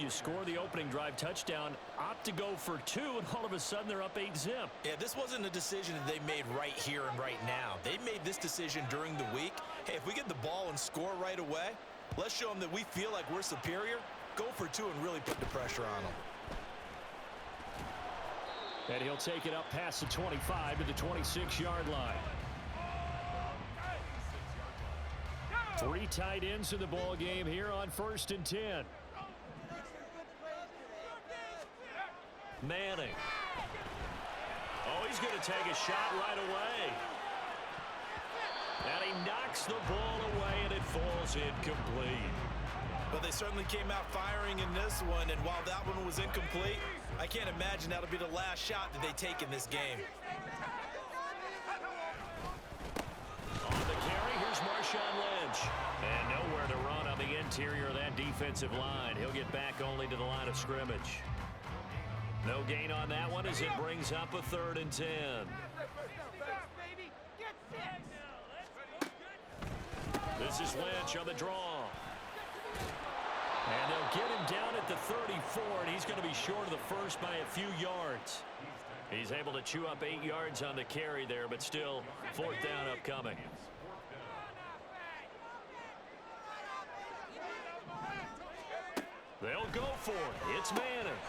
you score the opening drive touchdown, opt to go for 2, and all of a sudden they're up 8-zip. Yeah, this wasn't a decision that they made right here and right now. They made this decision during the week. Hey, if we get the ball and score right away, let's show them that we feel like we're superior. Go for 2 and really put the pressure on them. And he'll take it up past the 25 to the 26-yard line. 3 tight ends in the ball game here on 1st and 10. Manning. Oh, he's going to take a shot right away. And he knocks the ball away, and it falls incomplete. But they certainly came out firing in this one, and while that one was incomplete, I can't imagine that'll be the last shot that they take in this game. On the carry, here's Marshawn Lynch. And nowhere to run on the interior of that defensive line. He'll get back only to the line of scrimmage. No gain on that one as it brings up a 3rd and 10. This is Lynch on the draw. And they'll get him down at the 34, and he's going to be short of the first by a few yards. He's able to chew up 8 yards on the carry there, but still 4th down upcoming. They'll go for it. It's Manning.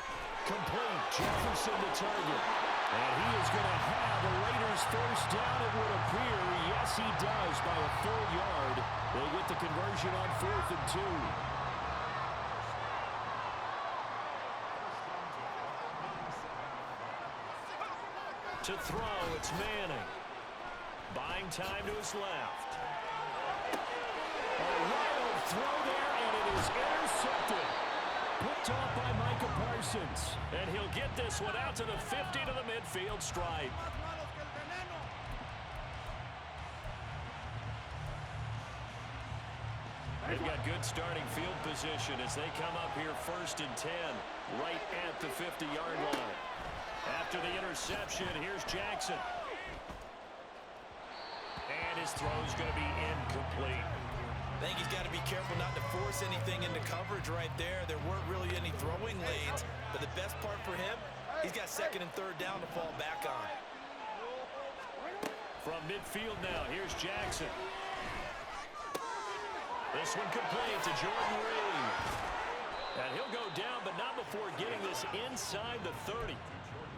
Complete. Jefferson the target. And he is going to have the Raiders first down, it would appear. Yes, he does by a full yard. They get the conversion on 4th and 2. To throw, it's Manning. Buying time to his left. A wild throw there, and it is intercepted. Picked off by Micah Parsons. And he'll get this one out to the 50 to the midfield stripe. They've got good starting field position as they come up here 1st and 10, right at the 50-yard line. After the interception, here's Jackson. And his throw's going to be incomplete. I think he's got to be careful not to force anything into coverage right there. There weren't really any throwing lanes, but the best part for him, he's got 2nd and 3rd down to fall back on. From midfield now, here's Jackson. This one complete to Jordan Reed. And he'll go down, but not before getting this inside the 30.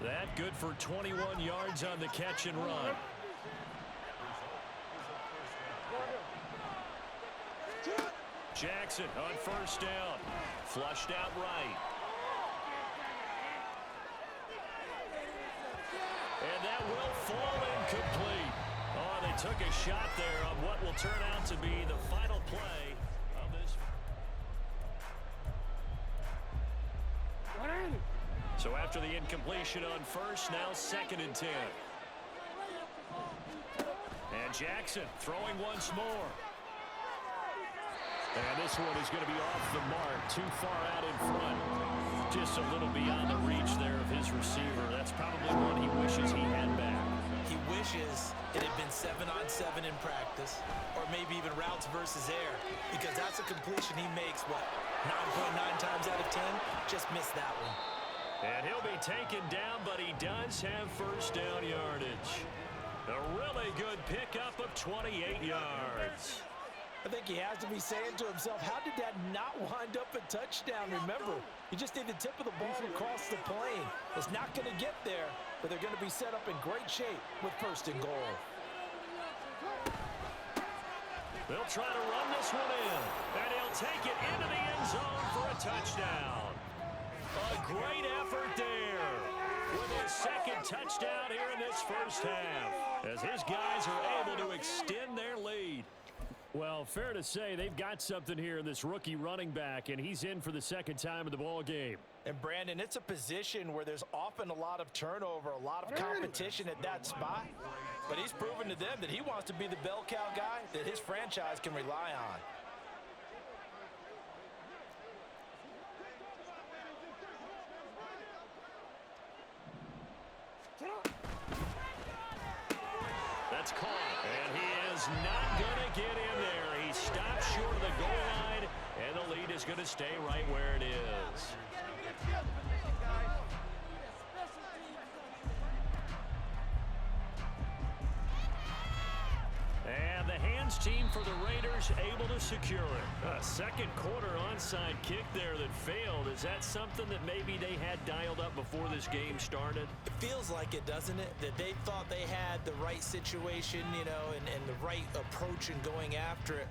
That good for 21 yards on the catch and run. Jackson on 1st down. Flushed out right. And that will fall incomplete. Oh, they took a shot there on what will turn out to be the final play of this. So after the incompletion on 1st, now 2nd and 10. And Jackson throwing once more. And this one is going to be off the mark, too far out in front. Just a little beyond the reach there of his receiver. That's probably one he wishes he had back. He wishes it had been 7-on-7 in practice, or maybe even routes versus air, because that's a completion he makes, what, 9.9 times out of 10? Just missed that one. And he'll be taken down, but he does have 1st down yardage. A really good pickup of 28 yards. I think he has to be saying to himself, how did that not wind up a touchdown? Remember, you just need the tip of the ball across the plane. It's not going to get there, but they're going to be set up in great shape with 1st and goal. They'll try to run this one in, and he'll take it into the end zone for a touchdown. A great effort there with his 2nd touchdown here in this 1st half, as his guys are able to extend their lead. Well, fair to say they've got something here in this rookie running back, and he's in for the 2nd time of the ball game. And Brandon, it's a position where there's often a lot of turnover, a lot of competition at that spot. But he's proven to them that he wants to be the bell cow guy that his franchise can rely on. That's caught, and he is not going to get in there. He stops short of the goal line, and the lead is going to stay right where it is. is. And the hands team for the Raiders able to secure it. A second quarter onside kick there that failed. Is that something that maybe they had dialed up before this game started? It feels like it, doesn't it? That they thought they had the right situation, you know, and the right approach in going after it.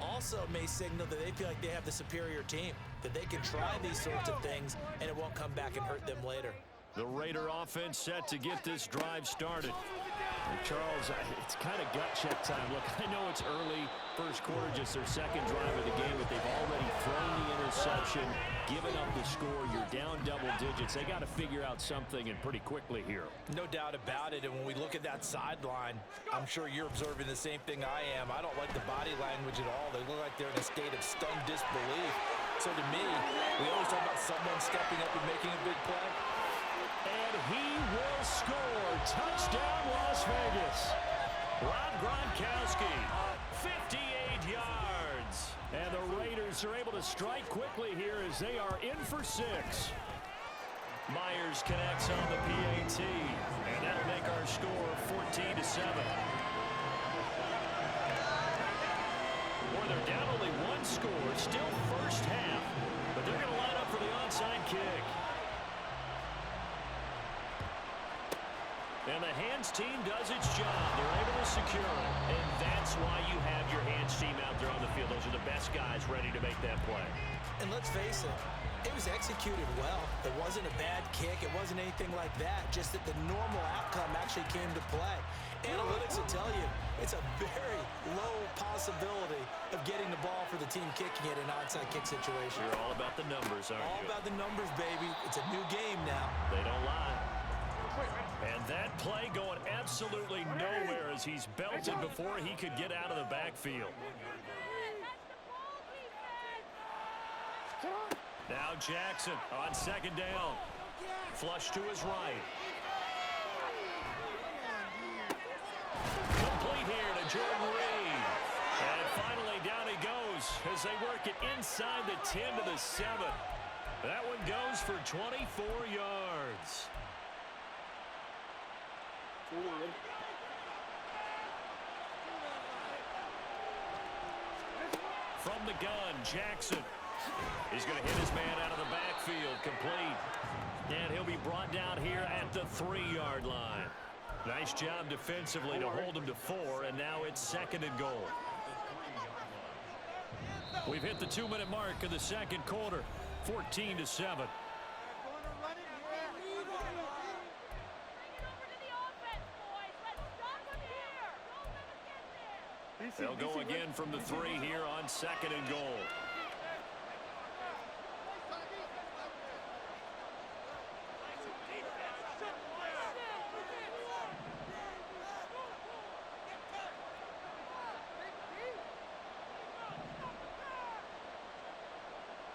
Also may signal that they feel like they have the superior team, that they can try these sorts of things and it won't come back and hurt them later. The Raider offense set to get this drive started. And Charles, it's kind of gut check time. Look, I know it's early, first quarter, just their second drive of the game, but they've already thrown the interception, given up the score. You're down double digits. They got to figure out something, and pretty quickly here. No doubt about it, and when we look at that sideline, I'm sure you're observing the same thing I am. I don't like the body language at all. They look like they're in a state of stunned disbelief. So to me, we always talk about someone stepping up and making a big play. And he will score. Touchdown, Las Vegas. Rob Gronkowski, 58 yards. And the Raiders are able to strike quickly here as they are in for 6. Myers connects on the PAT. And that'll make our score 14-7. Boy, they're down only one score. Still first half. But they're going to line up for the onside kick. And the hands team does its job. They're able to secure it. And that's why you have your hands team out there on the field. Those are the best guys ready to make that play. And let's face it, it was executed well. It wasn't a bad kick. It wasn't anything like that. Just that the normal outcome actually came to play. Analytics will tell you it's a very low possibility of getting the ball for the team kicking it in an onside kick situation. You're all about the numbers, aren't you? All about the numbers, baby. It's a new game now. They don't lie. And that play going absolutely nowhere as he's belted before he could get out of the backfield. Now Jackson on second down. Flush to his right. Complete here to Jordan Reed. And finally down he goes as they work it inside the 10 to the 7. That one goes for 24 yards. From the gun, Jackson. He's going to hit his man out of the backfield, complete. And he'll be brought down here at the 3-yard line. Nice job defensively to hold him to 4, and now it's second and goal. We've hit the 2-minute mark of the second quarter, 14-7. They'll go again from the 3 here on second and goal.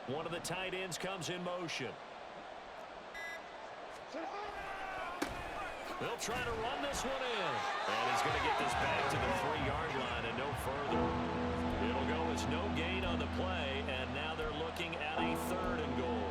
One of the tight ends comes in motion. They'll try to run this one in. And he's going to get this back to the 3-yard line and no further. It'll go as no gain on the play, and now they're looking at a 3rd and goal.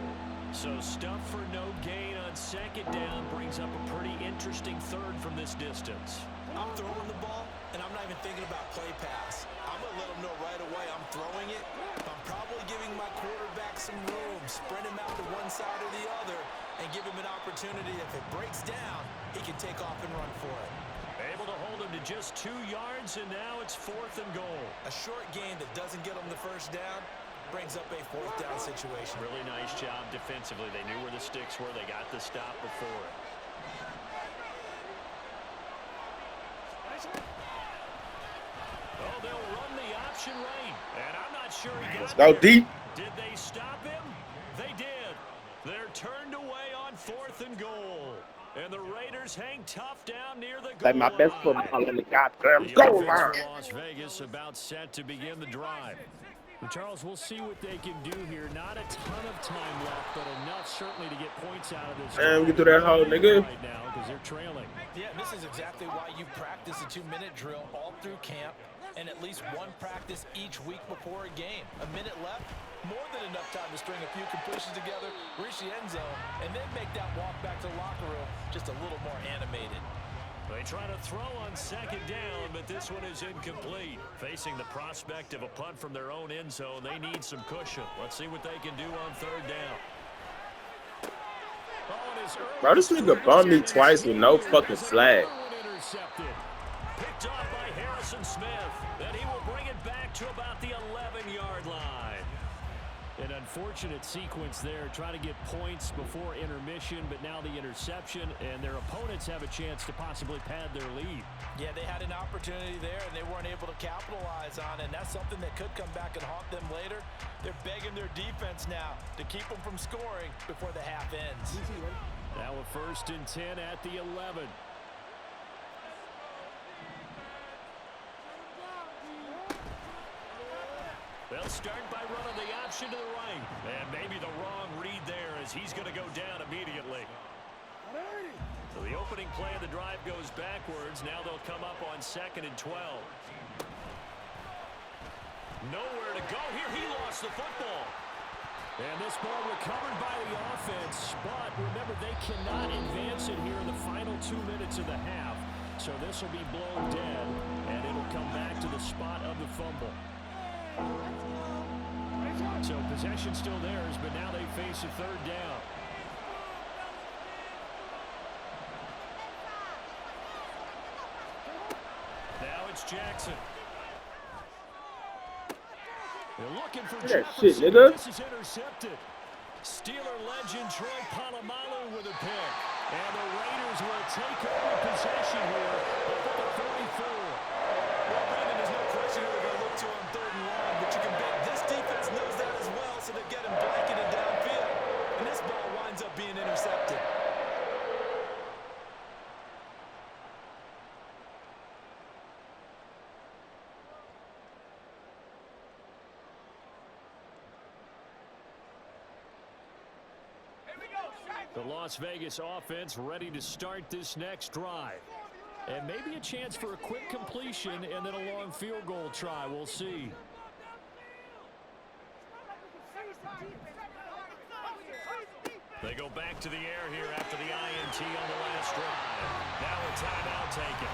So stuff for no gain on second down brings up a pretty interesting 3rd from this distance. I'm throwing the ball, and I'm not even thinking about play pass. I'm going to let him know right away I'm throwing it. I'm probably giving my quarterback some room, spread him out to one side or the other, and give him an opportunity. If it breaks down, he can take off and run for it. Able to hold him to just 2 yards, and now it's 4th and goal. A short gain that doesn't get him the first down brings up a 4th down situation. Really nice job defensively. They knew where the sticks were. They got the stop before it. Oh, they'll run the option right. And I'm not sure he got Go there. deep. Did they stop him? They did. They're turned away on 4th and goal. And the Raiders hang tough down near the goal Like my best foot line. on the goddamn The goal offense line. for Las Vegas about set to begin the drive. And Charles, we'll see what they can do here. Not a ton of time left, but enough certainly to get points out of this. Man, we get through that hole, nigga. Right now, because they're trailing. Yeah, this is exactly why you practice a 2-minute drill all through camp. and at least one practice each week before a game. A minute left, more than enough time to string a few completions together, reach the end zone, and then make that walk back to the locker room just a little more animated. They try to throw on second down, but this one is incomplete. Facing the prospect of a punt from their own end zone, they need some cushion. Let's see what they can do on third down. Bro, this nigga bumped me twice with no fucking flag. Picked off by Harrison Smith. Then he will bring it back to about the 11-yard line. An unfortunate sequence there, trying to get points before intermission, but now the interception, and their opponents have a chance to possibly pad their lead. Yeah, they had an opportunity there, and they weren't able to capitalize on it, and that's something that could come back and haunt them later. They're begging their defense now to keep them from scoring before the half ends. Now a 1st and 10 at the 11. They'll start by running the option to the right. And maybe the wrong read there as he's going to go down immediately. So the opening play of the drive goes backwards. Now they'll come up on 2nd and 12. Nowhere to go here. He lost the football. And this ball recovered by the offense. But remember, they cannot advance it here in the final 2 minutes of the half. So this will be blown dead. And it'll come back to the spot of the fumble. So possession still theirs, but now they face a 3rd down. Now it's Jackson. They're looking for Jefferson. This is intercepted. Steeler legend Troy Polamalu with a pick. And the Raiders will take over possession here at the 44. Well, Brandon, there's no question who they're going to look to on 3rd and long, but you can bet this defense knows that as well, so they're getting blanketed downfield. And this ball winds up being intercepted. The Las Vegas offense ready to start this next drive. And maybe a chance for a quick completion and then a long field goal try. We'll see. They go back to the air here after the INT on the last drive. Now a timeout taken.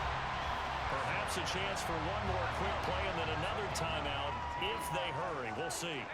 Perhaps a chance for one more quick play and then another timeout if they hurry. We'll see.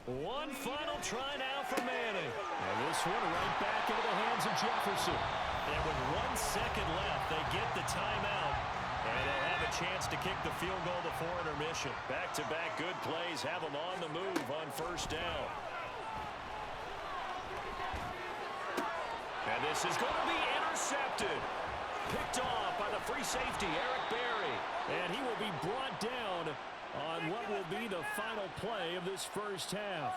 One final try now for Manning. And this one right back into the hands of Jefferson. And with 1 second left, they get the timeout. And they'll have a chance to kick the field goal before intermission. Back-to-back good plays have them on the move on 1st down. And this is going to be intercepted. Picked off by the free safety, Eric Berry. And he will be brought down on what will be the final play of this 1st half.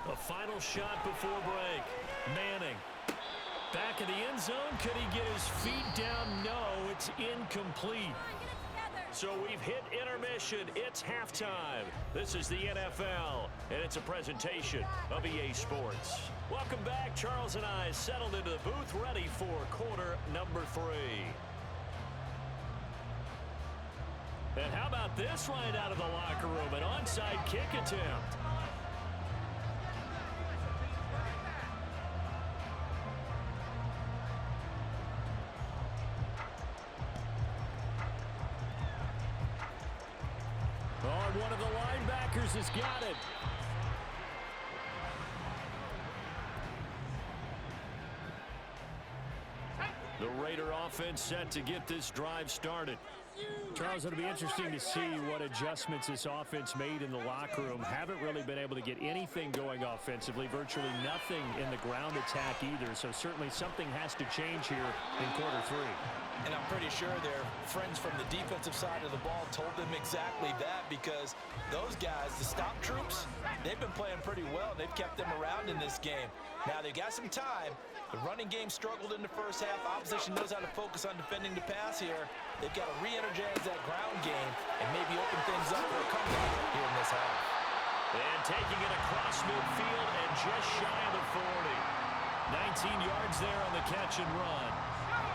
A final shot before break. Manning. Back in the end zone. Could he get his feet down? No, it's incomplete. So we've hit intermission. It's halftime. This is the NFL, and it's a presentation of EA Sports. Welcome back. Charles and I settled into the booth, ready for quarter number 3. And how about this right out of the locker room? An onside kick attempt. One of the linebackers has got it. The Raider offense set to get this drive started. Charles, it'll be interesting to see what adjustments this offense made in the locker room. Haven't really been able to get anything going offensively, virtually nothing in the ground attack either. So certainly something has to change here in quarter three. And I'm pretty sure their friends from the defensive side of the ball told them exactly that, because those guys, the stop troops, they've been playing pretty well. They've kept them around in this game. Now they've got some time. The running game struggled in the first half. Opposition knows how to focus on defending the pass here. They've got to re-energize that ground game and maybe open things up for a comeback here in this half. And taking it across midfield and just shy of the 40. 19 yards there on the catch and run.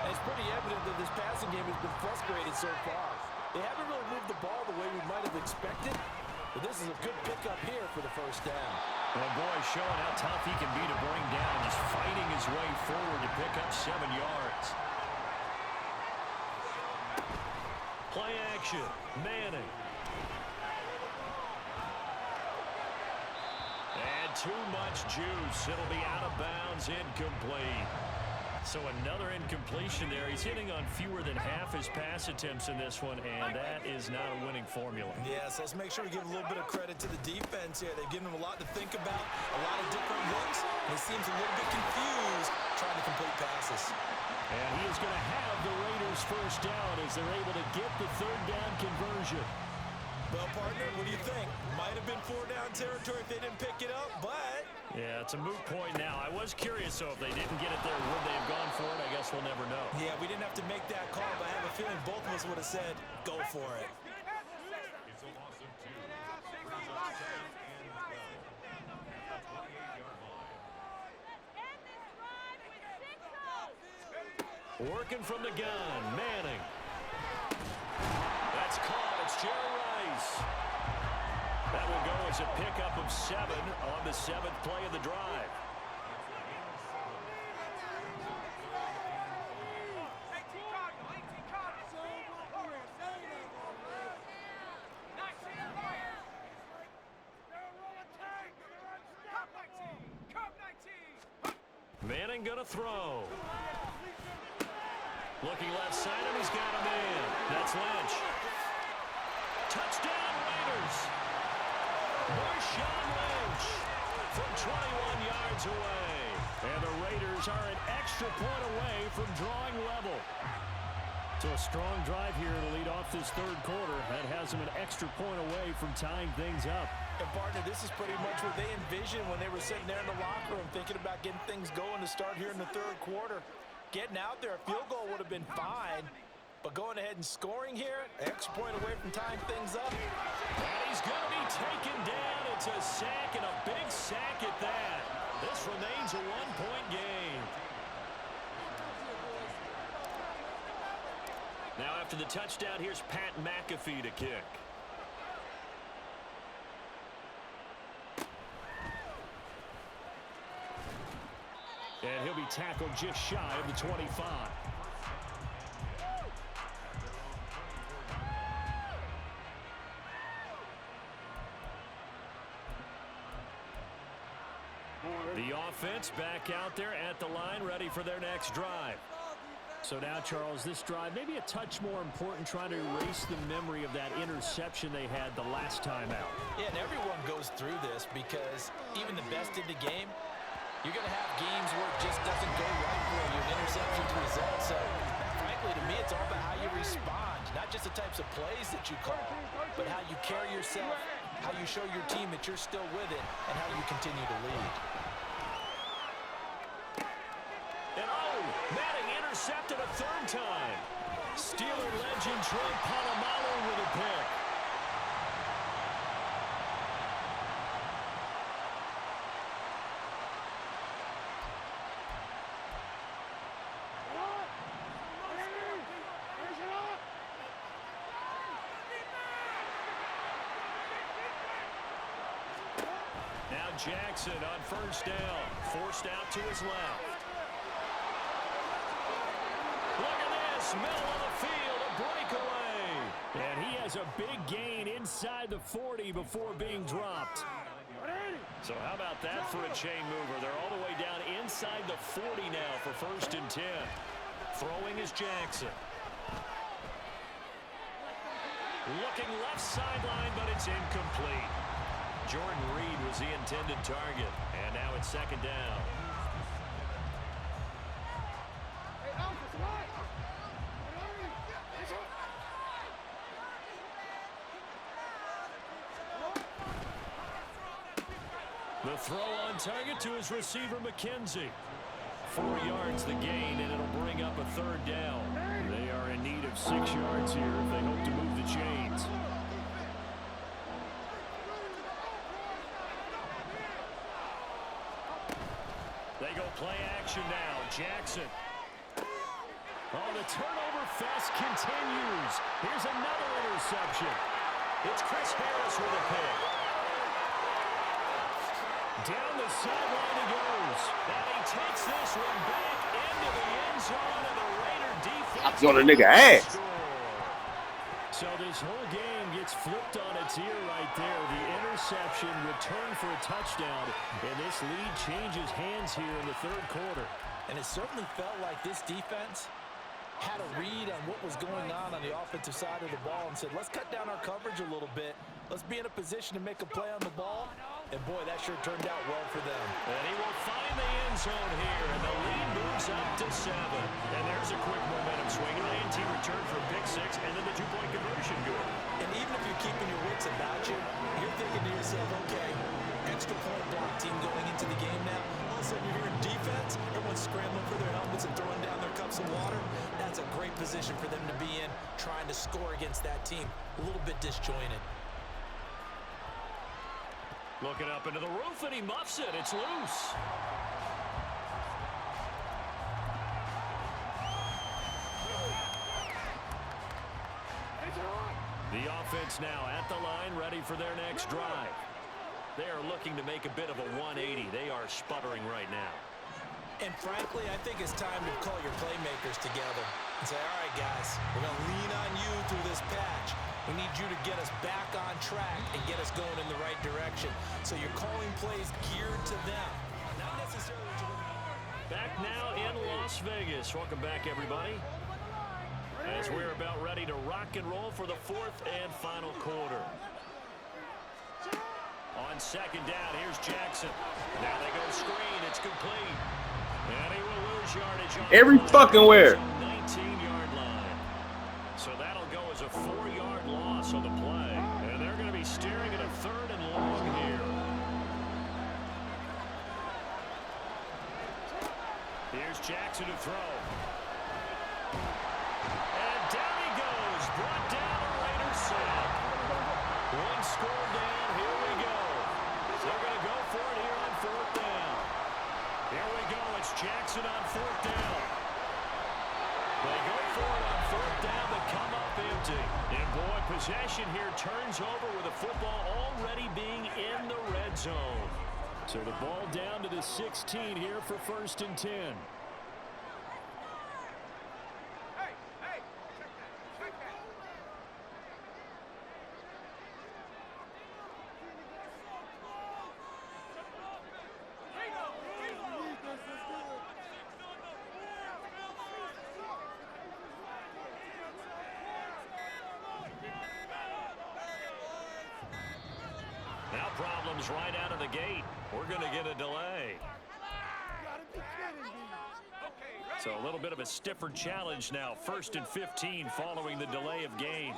And it's pretty evident that this passing game has been frustrated so far. They haven't really moved the ball the way we might have expected, but this is a good pickup here for the first down. Well, boy, showing how tough he can be to bring down, just fighting his way forward to pick up 7 yards. Play action, Manning. And too much juice. It'll be out of bounds, incomplete. So another incompletion there. He's hitting on fewer than half his pass attempts in this one, and that is not a winning formula. Yes, let's make sure we give a little bit of credit to the defense here. They've given him a lot to think about, a lot of different looks, and he seems a little bit confused trying to complete passes. And he is going to have the Raiders first down as they're able to get the third down conversion. Well, partner, what do you think? Might have been 4-down territory if they didn't pick it up, but... Yeah, it's a moot point now. I was curious, so if they didn't get it there, would they have gone for it? I guess we'll never know. Yeah, we didn't have to make that call, but I have a feeling both of us would have said, go for it. Working from the gun, Manning. That's caught. It's Jerry Rice. That will go as a pickup of 7 on the 7th play of the drive. Manning gonna throw. Looking left side, and he's got a man. That's Lynch. Touchdown, Raiders. Marshawn Lynch from 21 yards away. And the Raiders are an extra point away from drawing level. So a strong drive here to lead off this third quarter. That has them an extra point away from tying things up. And, partner, this is pretty much what they envisioned when they were sitting there in the locker room thinking about getting things going to start here in the third quarter. Getting out there, a field goal would have been fine, but going ahead and scoring here, an extra point away from tying things up. And he's going to be taken down. It's a sack, and a big sack at that. This remains a one-point game. Now after the touchdown, here's Pat McAfee to kick. And he'll be tackled just shy of the 25. The offense back out there at the line, ready for their next drive. So now, Charles, this drive may be a touch more important, trying to erase the memory of that interception they had the last time out. Yeah, and everyone goes through this because even the best in the game, you're going to have games where it just doesn't go right for you, an interception's result. So, frankly, to me, it's all about how you respond, not just the types of plays that you call, but how you carry yourself, how you show your team that you're still with it, and how you continue to lead. And Manning intercepted a third time. Steeler legend Troy Polamalu with a pick. Now Jackson on first down, forced out to his left. Look at this, middle of the field, a breakaway. And he has a big gain inside the 40 before being dropped. So how about that for a chain mover? They're all the way down inside the 40 now for 1st and 10. Throwing is Jackson. Looking left sideline, but it's incomplete. Jordan Reed was the intended target. And now it's second down. The throw on target to his receiver, McKenzie. 4 yards the gain, and it'll bring up a third down. They are in need of 6 yards here if they hope to move the chains. They go play action now. Jackson. Oh, the turnover fest continues. Here's another interception. It's Chris Harris with a pick. Down the sideline he goes. And he takes this one back into the end zone, and the Raider defense. I'm on a nigga ass. So this whole game gets flipped on its ear right there. The interception, return for a touchdown, and this lead changes hands here in the third quarter. And it certainly felt like this defense had a read on what was going on the offensive side of the ball and said, let's cut down our coverage a little bit. Let's be in a position to make a play on the ball. And, boy, that sure turned out well for them. And he will find the end zone here, and the lead moves up to 7. And there's a quick momentum swing. INT return for a pick 6, and then the 2-point conversion good. And even if you're keeping your wits about you, you're thinking to yourself, okay, extra point block team going into the game now. All of a sudden, you're here in defense. Everyone's scrambling for their helmets and throwing down their cups of water. That's a great position for them to be in, trying to score against that team. A little bit disjointed. Looking up into the roof, and he muffs it. It's loose. The offense now at the line, ready for their next drive. They are looking to make a bit of a 180. They are sputtering right now. And frankly, I think it's time to call your playmakers together and say, all right, guys, we're going to lean on you through this patch. We need you to get us back on track and get us going in the right direction. So you're calling plays geared to them, not necessarily to the... Back now in Las Vegas. Welcome back, everybody. As we're about ready to rock and roll for the 4th and final quarter. On second down, here's Jackson. Now they go screen. It's complete. And he will lose yardage on every fucking where. 19-yard line. So that'll go as a 4-yard loss on the play. And they're going to be staring at a 3rd and long here. Here's Jackson to throw. And down he goes. Brought down the Raiders sack. 1 score down. Here we go. They're going to go for it here on 4th down. Here we go. It's Jackson on 4th down. They go for it on 4th down. They come up empty. And, boy, possession here turns over with the football already being in the red zone. So the ball down to the 16 here for 1st and 10. Problems right out of the gate. We're going to get a delay. So a little bit of a stiffer challenge now. 1st and 15 following the delay of game.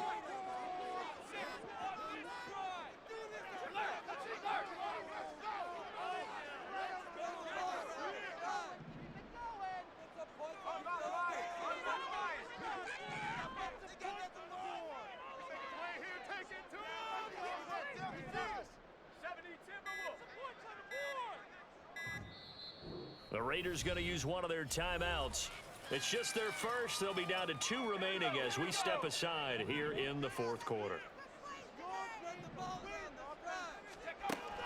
The Raiders going to use one of their timeouts. It's just their first. They'll be down to 2 remaining as we step aside here in the 4th quarter.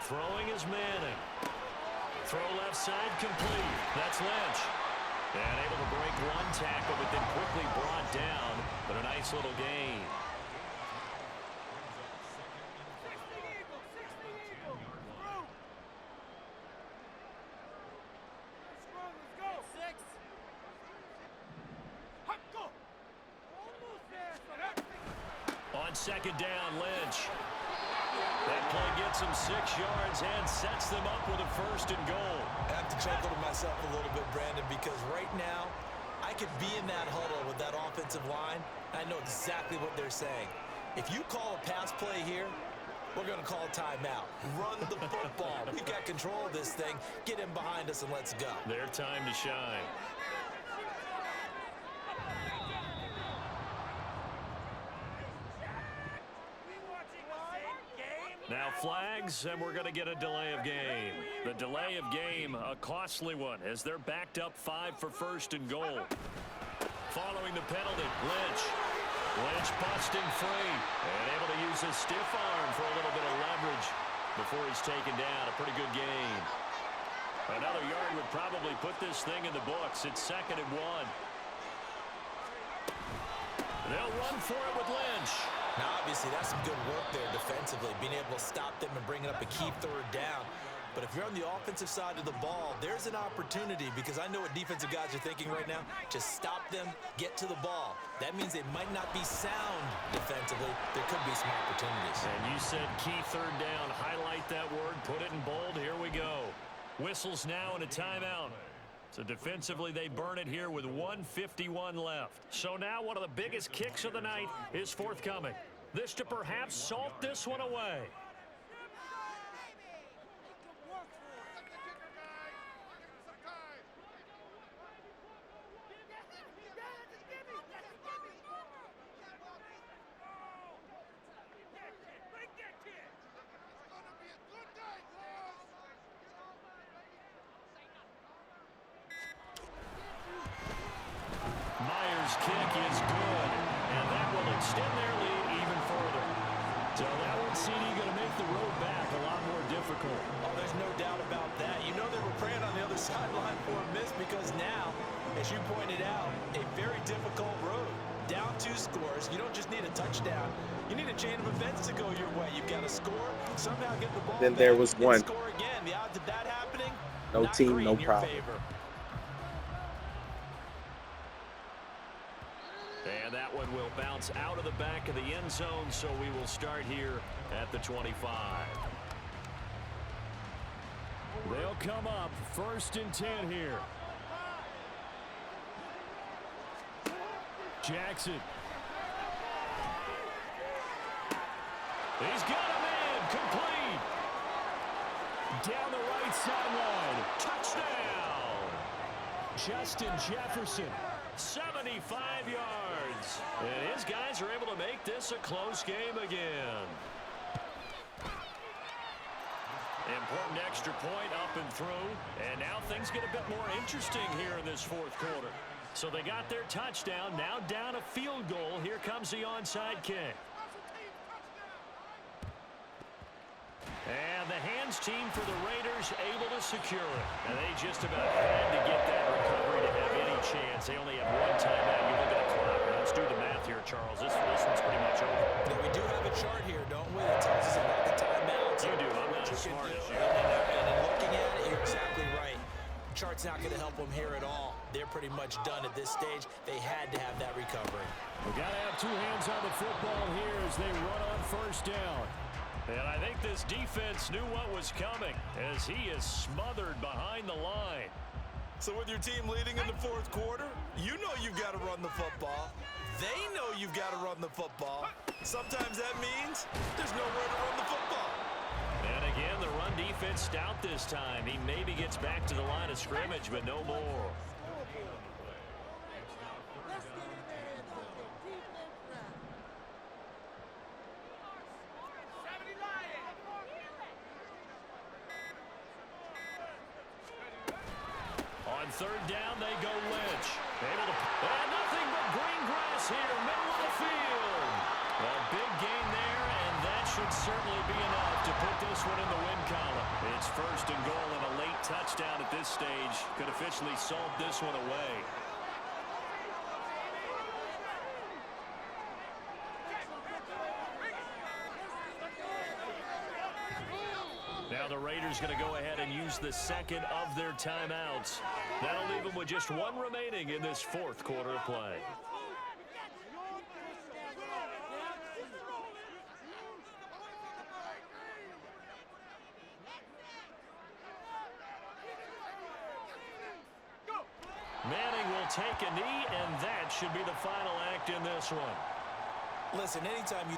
Throwing is Manning. Throw left side complete. That's Lynch. And able to break 1 tackle, but then quickly brought down. But a nice little gain. second down, Lynch. That play gets them 6 yards and sets them up with a first and goal. I have to chuckle to myself a little bit, Brandon, because right now I could be in that huddle with that offensive line. I know exactly what they're saying. If you call a pass play here, we're going to call a timeout. Run the football. We've got control of this thing. Get him behind us and let's go. Their time to shine. Now flags, and we're going to get a delay of game. The delay of game, a costly one, as they're backed up 5 for first and goal. Following the penalty, Lynch. Lynch busting free and able to use his stiff arm for a little bit of leverage before he's taken down. A pretty good gain. Another yard would probably put this thing in the books. It's 2nd and 1. They'll run for it with Lynch. Now, obviously, that's some good work there defensively, being able to stop them and bring up a key third down. But if you're on the offensive side of the ball, there's an opportunity, because I know what defensive guys are thinking right now. Just stop them, get to the ball. That means they might not be sound defensively. There could be some opportunities. And you said key third down. Highlight that word, put it in bold. Here we go. Whistles now and a timeout. So defensively, they burn it here with 1:51 left. So now one of the biggest kicks of the night is forthcoming. This to perhaps salt this one away. Kick is good, and that will extend their lead even further. So that one, CD, going to make the road back a lot more difficult. Oh, there's no doubt about that. You know they were praying on the other sideline for a miss, because now, as you pointed out, a very difficult road. Down 2 scores. You don't just need a touchdown. You need a chain of events to go your way. You've got to score, somehow get the ball Then back, there was one. score again. The odds of that happening, No not team, great no in your problem. favor. And that one will bounce out of the back of the end zone, so we will start here at the 25. They'll come up 1st and 10 here. Jackson. He's got him in. Complete. Down the right sideline. Touchdown. Justin Jefferson. 75 yards. And his guys are able to make this a close game again. Important extra point up and through. And now things get a bit more interesting here in this 4th quarter. So they got their touchdown. Now down a field goal. Here comes the onside kick. And the hands team for the Raiders able to secure it. And they just about had to get that recovery to have any chance. They only have 1 timeout. You look at the clock. Let's do the math here, Charles. This one's pretty much over. Now, we do have a chart here, don't we? That tells us about the timeouts. You do. I'm not as smart as you. And in looking at it, you're exactly right. The chart's not going to help them here at all. They're pretty much done at this stage. They had to have that recovery. We got to have 2 hands on the football here as they run on 1st down. And I think this defense knew what was coming as he is smothered behind the line. So with your team leading in the 4th quarter, you know you've got to run the football. They know you've got to run the football. Sometimes that means there's nowhere to run the football. And again, the run defense stout this time. He maybe gets back to the line of scrimmage, but no more. On 3rd down, they go Lynch. Able to, and nothing but green grass here, middle of the field. A big gain there, and that should certainly be enough to put this one in the win column. It's 1st and goal, and a late touchdown at this stage could officially salt this one away. Now the Raiders going to go ahead and use the 2nd of their timeouts. That'll leave them with just 1 remaining in this 4th quarter of play. Manning will take a knee, and that should be the final act in this one. Listen, anytime you